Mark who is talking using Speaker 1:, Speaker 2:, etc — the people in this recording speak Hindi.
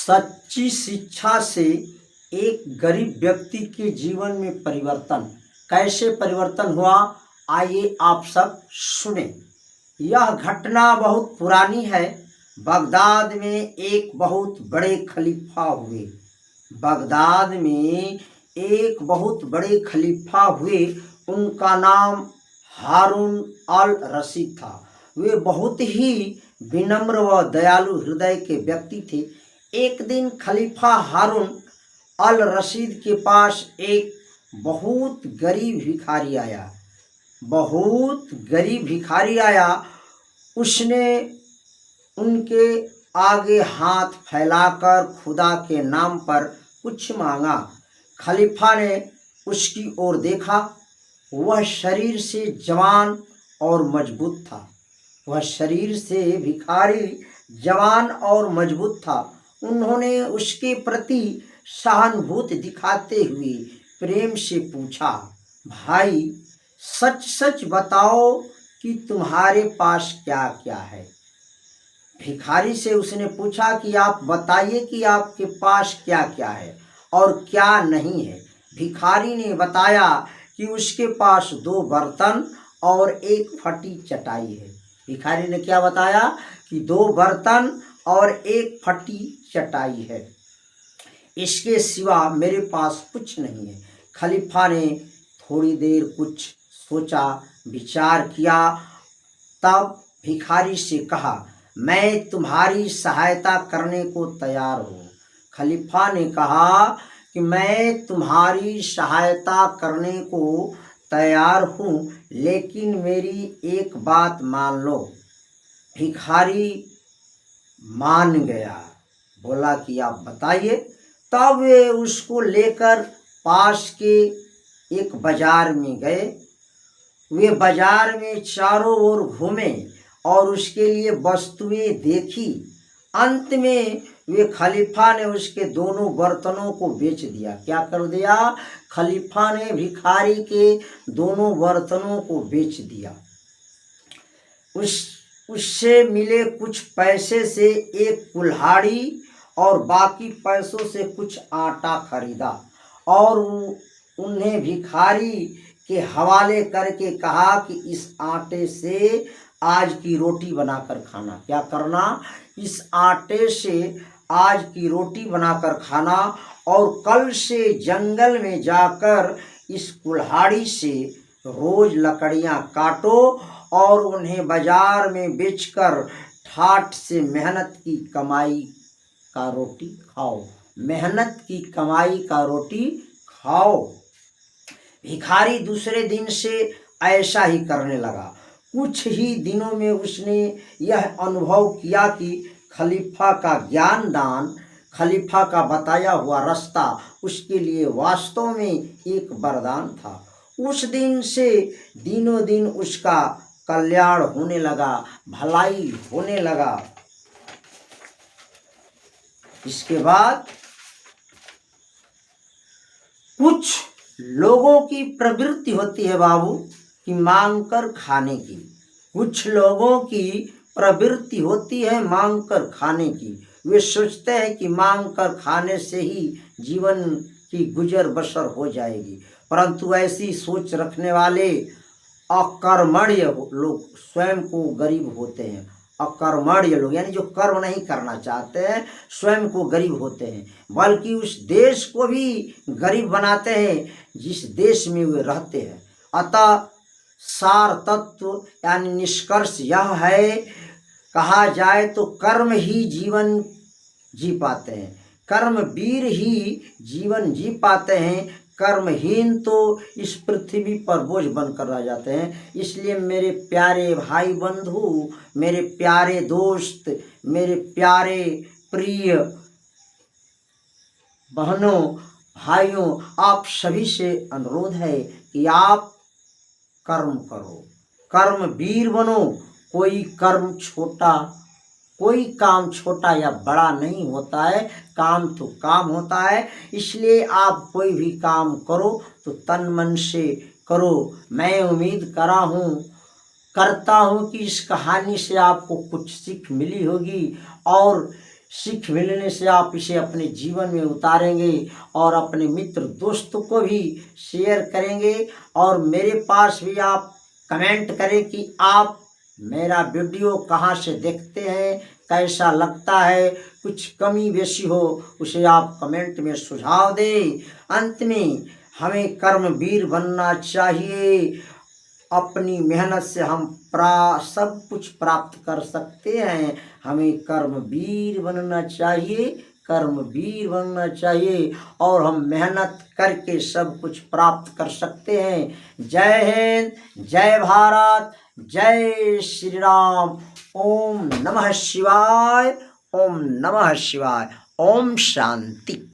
Speaker 1: सच्ची शिक्षा से एक गरीब व्यक्ति के जीवन में परिवर्तन कैसे परिवर्तन हुआ, आइए आप सब सुने। यह घटना बहुत पुरानी है। बगदाद में एक बहुत बड़े खलीफा हुए। बगदाद में एक बहुत बड़े खलीफा हुए। उनका नाम हारून अल रशीद था। वे बहुत ही विनम्र व दयालु हृदय के व्यक्ति थे। एक दिन खलीफा हारून अल रशीद के पास एक बहुत गरीब भिखारी आया। उसने उनके आगे हाथ फैलाकर खुदा के नाम पर कुछ मांगा। खलीफा ने उसकी ओर देखा। वह शरीर से जवान और मजबूत था। उन्होंने उसके प्रति सहानुभूति दिखाते हुए प्रेम से पूछा, भाई सच सच बताओ कि तुम्हारे पास क्या क्या है। भिखारी से उसने पूछा कि आप बताइए कि आपके पास क्या क्या है और क्या नहीं है। भिखारी ने बताया कि उसके पास 2 बर्तन और एक फटी चटाई है। भिखारी ने क्या बताया कि 2 बर्तन और एक फटी चटाई है, इसके सिवा मेरे पास कुछ नहीं है। खलीफा ने थोड़ी देर कुछ सोचा विचार किया, तब भिखारी से कहा, मैं तुम्हारी सहायता करने को तैयार हूँ। खलीफा ने कहा कि मैं तुम्हारी सहायता करने को तैयार हूँ, लेकिन मेरी एक बात मान लो। भिखारी मान गया, बोला कि आप बताइए। तब वे उसको लेकर पास के एक बाजार में गए। वे बाजार में चारों ओर घूमे और उसके लिए वस्तुएं देखी। अंत में वे खलीफा ने उसके दोनों बर्तनों को बेच दिया। क्या कर दिया? खलीफा ने भिखारी के दोनों बर्तनों को बेच दिया। उससे मिले कुछ पैसे से एक कुल्हाड़ी और बाकी पैसों से कुछ आटा खरीदा और उन्हें भिखारी के हवाले करके कहा कि इस आटे से आज की रोटी बनाकर खाना। क्या करना? इस आटे से आज की रोटी बनाकर खाना और कल से जंगल में जाकर इस कुल्हाड़ी से रोज लकड़ियां काटो और उन्हें बाजार में बेचकर ठाठ से मेहनत की कमाई का रोटी खाओ। भिखारी दूसरे दिन से ऐसा ही करने लगा। कुछ ही दिनों में उसने यह अनुभव किया कि खलीफा का ज्ञान दान, खलीफा का बताया हुआ रास्ता उसके लिए वास्तव में एक वरदान था। उस दिन से दिनों दिन उसका कल्याण होने लगा, भलाई होने लगा। इसके बाद कुछ लोगों की प्रवृत्ति होती है बाबू कि मांग कर खाने की। कुछ लोगों की प्रवृत्ति होती है मांग कर खाने की। वे सोचते हैं कि मांग कर खाने से ही जीवन की गुजर बसर हो जाएगी, परंतु ऐसी सोच रखने वाले अकर्मण्य लोग स्वयं को गरीब होते हैं। अकर्मण्य लोग यानी जो कर्म नहीं करना चाहते हैं स्वयं को गरीब होते हैं, बल्कि उस देश को भी गरीब बनाते हैं जिस देश में वे रहते हैं। अतः सार तत्व यानी निष्कर्ष यह है, कहा जाए तो कर्म ही जीवन जी पाते हैं, कर्मवीर ही जीवन जी पाते हैं। कर्महीन तो इस पृथ्वी पर बोझ बनकर रह जाते हैं। इसलिए मेरे प्यारे भाई बंधु, मेरे प्यारे दोस्त, मेरे प्यारे प्रिय बहनों भाइयों, आप सभी से अनुरोध है कि आप कर्म करो, कर्मवीर बनो। कोई काम छोटा या बड़ा नहीं होता है, काम तो काम होता है। इसलिए आप कोई भी काम करो तो तन मन से करो। मैं उम्मीद करता हूँ कि इस कहानी से आपको कुछ सीख मिली होगी और सीख मिलने से आप इसे अपने जीवन में उतारेंगे और अपने मित्र दोस्तों को भी शेयर करेंगे और मेरे पास भी आप कमेंट करें कि आप मेरा वीडियो कहाँ से देखते हैं, कैसा लगता है, कुछ कमी बेशी हो उसे आप कमेंट में सुझाव दें। अंत में हमें कर्मवीर बनना चाहिए। अपनी मेहनत से हम सब कुछ प्राप्त कर सकते हैं। हमें कर्मवीर बनना चाहिए, कर्मवीर बनना चाहिए और हम मेहनत करके सब कुछ प्राप्त कर सकते हैं। जय हिंद, जय भारत, जय श्री राम। ओम नमः शिवाय, ओम नमः शिवाय, ओम शांति।